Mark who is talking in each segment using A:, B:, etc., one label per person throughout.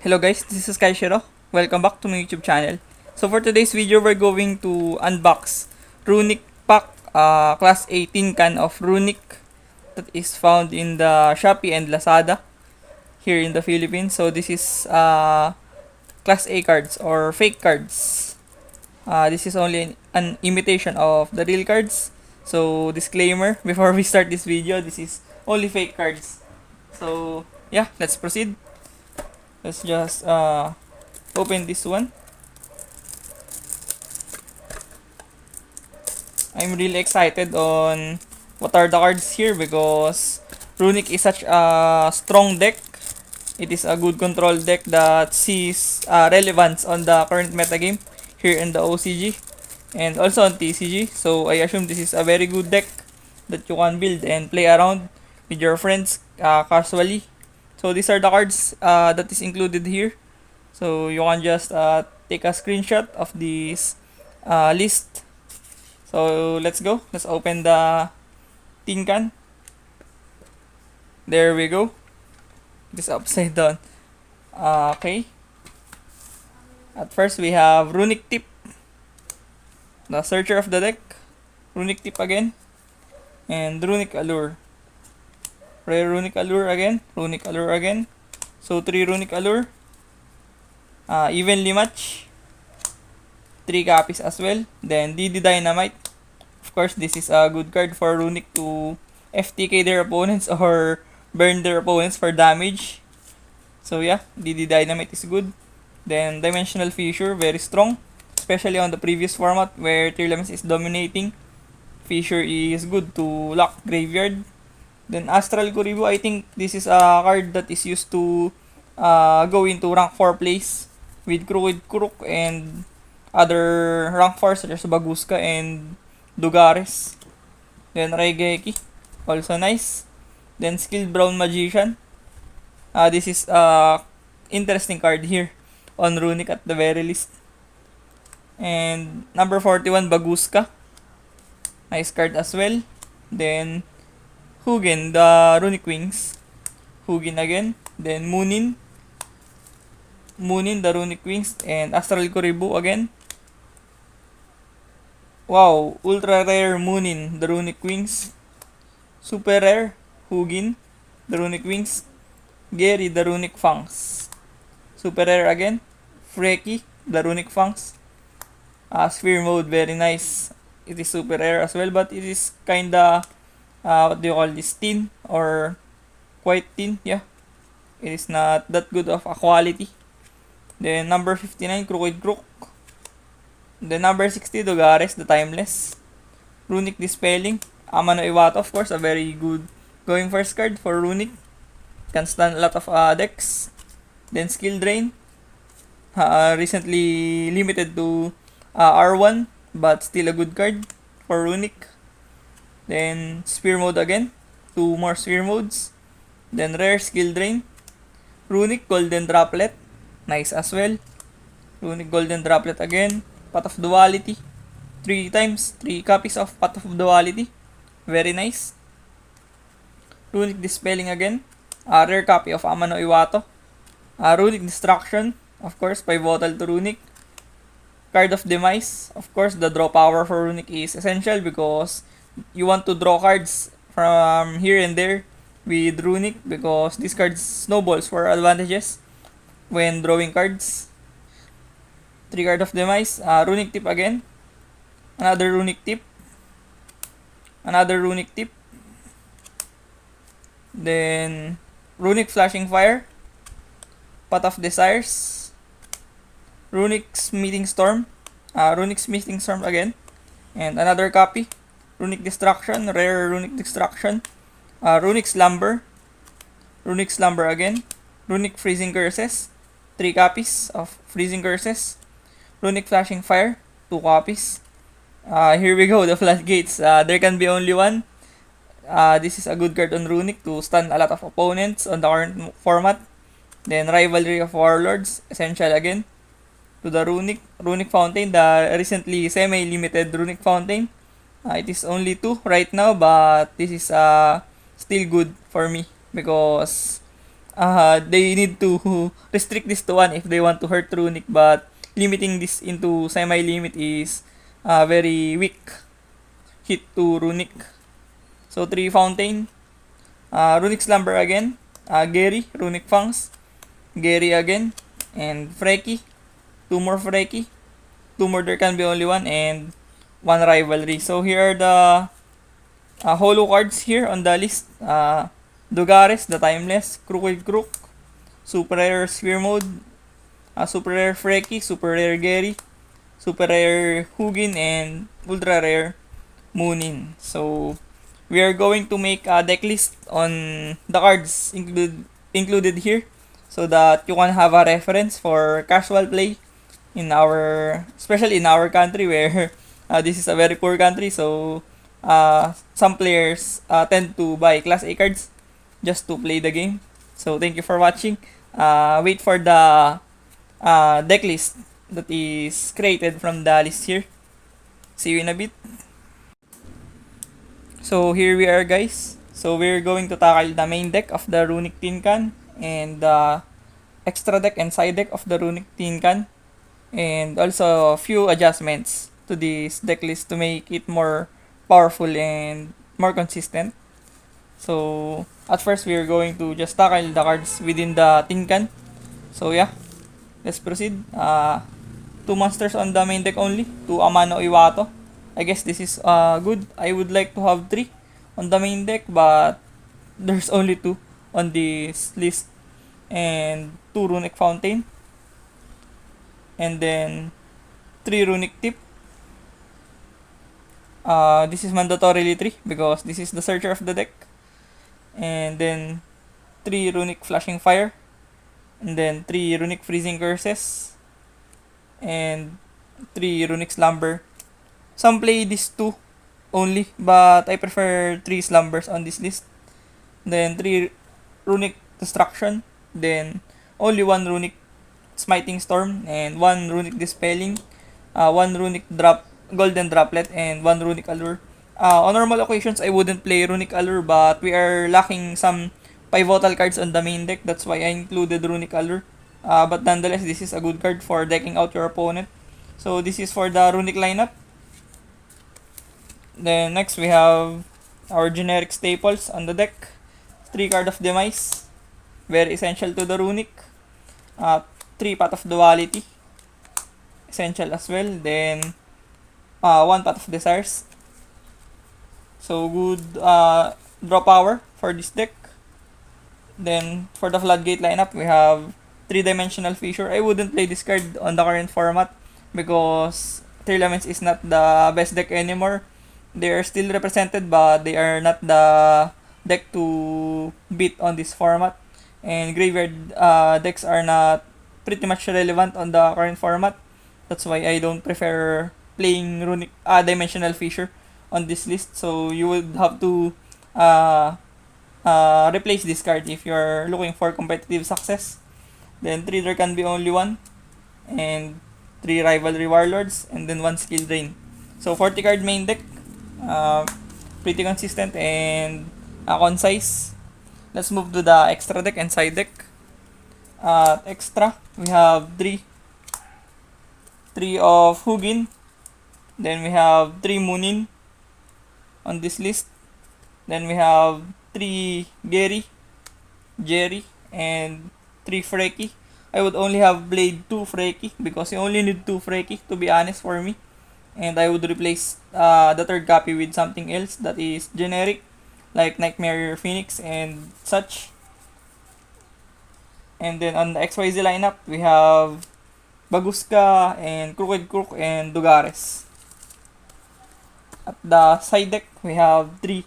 A: Hello guys, this is Kaishiro. Welcome back to my YouTube channel. So for today's video, we're going to unbox Runick pack class 18 can of Runick that is found in the Shopee and Lazada here in the Philippines. So this is class A cards or fake cards. This is only an imitation of the real cards. So disclaimer before we start this video, this is only fake cards. So yeah, let's proceed. Let's just open this one. I'm really excited on what are the cards here because Runick is such a strong deck. It is a good control deck that sees relevance on the current metagame here in the OCG and also on TCG. So I assume this is a very good deck that you can build and play around with your friends casually. So these are the cards that is included here. So you can just take a screenshot of this list. So let's go. Let's open the tin can. There we go. This upside down. Okay. At first we have Runick Tip, the searcher of the deck. Runick Tip again. And Runick Allure. Rare Runick Allure again. Runick Allure again. So 3 Runick Allure. Evenly match. 3 copies as well. Then DD Dynamite. Of course, this is a good card for Runick to FTK their opponents or burn their opponents for damage. So yeah, DD Dynamite is good. Then Dimensional Fissure, very strong. Especially on the previous format where Tearlaments is dominating. Fissure is good to lock graveyard. Then Astral Kuribo, I think this is a card that is used to go into rank 4 plays with Crooked Crook and other rank 4 such as Baguska and Dugares. Then Raigeki, also nice. Then Skilled Brown Magician. This is interesting card here on Runick at the very least. And number 41, Baguska. Nice card as well. Then Hugin, the Runick Wings. Hugin again. Then Moonin. Moonin, the Runick Wings. And Astral Kuribo again. Wow, ultra rare Moonin, the Runick Wings. Super rare Hugin, the Runick Wings. Gary, the Runick Fangs. Super rare again. Freaky, the Runick Fangs. Sphere mode, very nice. It is super rare as well, but it is kinda what do you call this, thin or quite thin. Yeah, it is not that good of a quality. Then number 59, Crooked Crook. Then number 60, Dugares, the Timeless. Runick Dispelling. Amano Iwata, of course, a very good going first card for Runick. Can stand a lot of decks. Then Skill Drain. Recently limited to R1, but still a good card for Runick. Then Spear Mode again. 2 more Spear Modes. Then Rare Skill Drain. Runick Golden Droplet. Nice as well. Runick Golden Droplet again. Pot of Duality. 3 times. 3 copies of Pot of Duality. Very nice. Runick Dispelling again. Rare copy of Amano Iwato. Runick Destruction. Of course, pivotal to Runick. Card of Demise. Of course, the draw power for Runick is essential because you want to draw cards from here and there with Runick because these cards snowballs for advantages when drawing cards. 3 card of Demise. Runick Tip again. Another Runick Tip. Another Runick Tip. Then Runick Flashing Fire. Pot of Desires. Runick Smithing Storm. Runick Smithing Storm again. And another copy. Runick Destruction. Rare Runick Destruction. Runick Slumber. Runick Slumber again. Runick Freezing Curses. 3 copies of Freezing Curses. Runick Flashing Fire. 2 copies. Here we go, the Floodgates. There can be only one. This is a good card on Runick to stun a lot of opponents on the current format. Then Rivalry of Warlords, essential again to the Runick. Runick Fountain, the recently semi-limited Runick Fountain. It is only 2 right now, but this is still good for me because they need to restrict this to 1 if they want to hurt Runick, but limiting this into semi-limit is very weak hit to Runick. So 3 Fountain, Runick Slumber again, Gary, Runick Fangs, Gary again, and Freaky, 2 more Freaky, 2 more There Can Be Only One, and 1 Rivalry. So here are the holo cards here on the list. Dugares, the Timeless, Crooked Crook, Super Rare Sphere Mode, Super Rare Freaky, Super Rare Gary, Super Rare Hugin, and Ultra Rare Moonin. So, we are going to make a deck list on the cards included here so that you can have a reference for casual play in our, especially in our country where this is a very poor country. So, some players tend to buy Class A cards just to play the game. So, thank you for watching. Wait for the deck list that is created from the list here. See you in a bit. So here we are, guys. So we're going to tackle the main deck of the Runick Tin Can and the extra deck and side deck of the Runick Tin Can, and also a few adjustments to this deck list to make it more powerful and more consistent. So at first we're going to just tackle the cards within the Tin Can. So yeah, let's proceed. 2 monsters on the main deck only, 2 Amano Iwato. I guess this is good. I would like to have 3 on the main deck, but there's only 2 on this list, and 2 Runick Fountain, and then 3 Runick Tip. This is mandatorily 3 because this is the searcher of the deck, and then 3 Runick Flashing Fire, and then 3 Runick Freezing Curses, and 3 Runick Slumber. Some play these 2 only, but I prefer 3 Slumbers on this list. Then 3 Runick Destruction, then only 1 Runick Smiting Storm, and 1 Runick Dispelling, 1 Runick Golden Droplet, and 1 Runick Allure. On normal occasions, I wouldn't play Runick Allure, but we are lacking some pivotal cards on the main deck. That's why I included Runick Allure. But nonetheless, this is a good card for decking out your opponent. So this is for the Runick lineup. Then next we have our generic staples on the deck. 3 Card of Demise, very essential to the Runick. 3 Path of Duality, essential as well. Then 1 Path of Desires. So good draw power for this deck. Then for the Floodgate lineup, we have 3-dimensional Fissure. I wouldn't play this card on the current format because Tearlaments is not the best deck anymore. They are still represented, but they are not the deck to beat on this format. And graveyard decks are not pretty much relevant on the current format. That's why I don't prefer playing Runick Dimensional Fissure on this list. So you would have to replace this card if you're looking for competitive success. Then 3 There Can Be Only One, and 3 Rivalry Warlords, and then 1 Skill Drain. So 40 card main deck. Pretty consistent and concise. Let's move to the extra deck and side deck. Extra, we have 3 of Hugin, then we have 3 Moonin on this list, then we have 3 Gary, Jerry, and 3 Freaky. I would only have played 2 Freaky because you only need 2 Freaky, to be honest, for me. And I would replace the third copy with something else that is generic, like Nightmare Phoenix and such. And then on the XYZ lineup, we have Baguska and Crooked Crook and Dugares. At the side deck, we have 3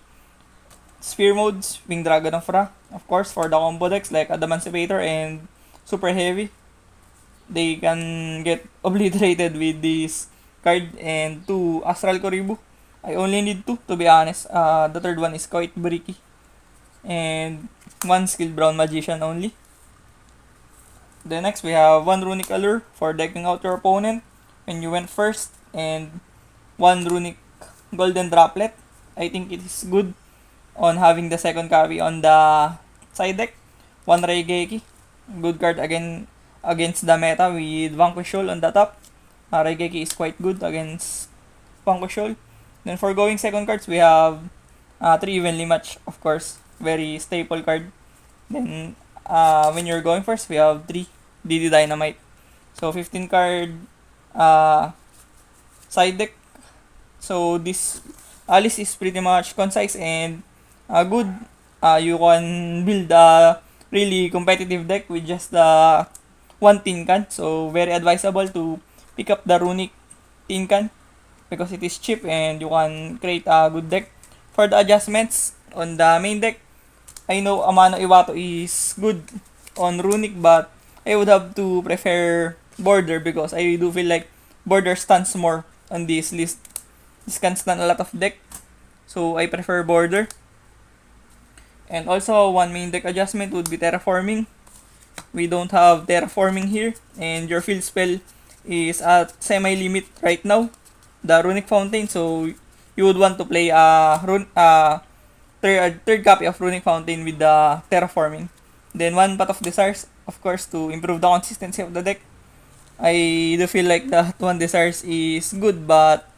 A: Sphere Modes, Wing Dragon of Ra, of course, for the combo decks like Adamantipator and Super Heavy. They can get obliterated with this card, and 2 Astral Koribu. I only need 2, to be honest. The third one is quite bricky. And 1 Skilled Brown Magician only. Then next, we have 1 Runick Allure for decking out your opponent when you went first, and 1 Runick Golden Droplet. I think it is good on having the second copy on the side deck. 1 Raigeki. Good card again against the meta with Vanquishol on the top. Raigeki is quite good against Vanquishol. Then for going second cards, we have 3 Evenly Match, of course. Very staple card. Then when you're going first, we have 3 DD Dynamite. So 15 card side deck. So this list is pretty much concise and good. You can build a really competitive deck with just the one tin can. So very advisable to pick up the Runick tin can because it is cheap and you can create a good deck. For the adjustments on the main deck, I know Amano Iwato is good on Runick, but I would have to prefer Border because I do feel like Border stands more on this list. This can stand a lot of deck, so I prefer Border. And also, one main deck adjustment would be Terraforming. We don't have Terraforming here, and your field spell is at semi-limit right now, the Runick Fountain, so you would want to play a third copy of Runick Fountain with the Terraforming. Then one Pot of Desires, of course, to improve the consistency of the deck. I do feel like that one Desires is good, but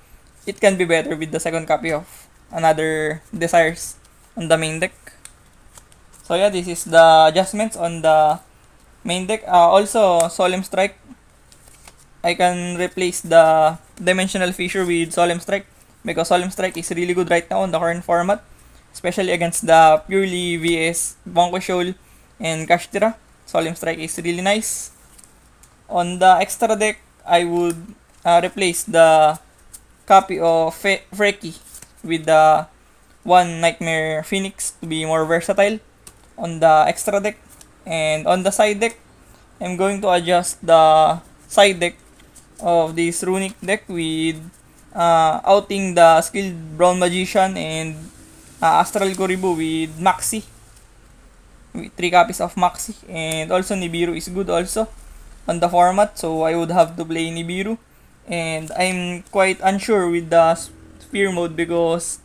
A: it can be better with the second copy of another Desires on the main deck. So yeah, this is the adjustments on the main deck. Also, Solemn Strike. I can replace the Dimensional Fissure with Solemn Strike because Solemn Strike is really good right now on the current format, especially against the purely VS Vanquishol and Kashtira. Solemn Strike is really nice. On the extra deck, I would replace the copy of Freki with the one Nightmare Phoenix to be more versatile on the extra deck. And on the side deck, I'm going to adjust the side deck of this Runick deck with outing the Skilled Brown Magician and Astral Kuribu with Maxi. With 3 copies of Maxi. And also Nibiru is good also on the format, so I would have to play Nibiru. And I'm quite unsure with the Spear mode because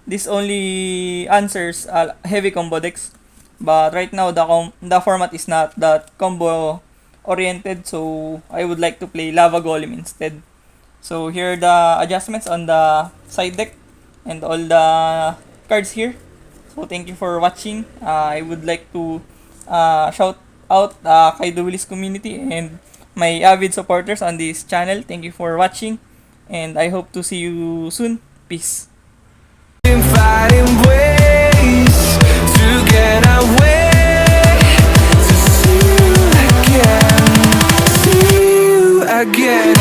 A: this only answers heavy combo decks. But right now, the format is not that combo oriented, so I would like to play Lava Golem instead. So here are the adjustments on the side deck and all the cards here. So thank you for watching. I would like to shout out kay the Willis community and my avid supporters on this channel. Thank you for watching and I hope to see you soon. Peace.
B: Fighting ways to get away, to see you again, see you again.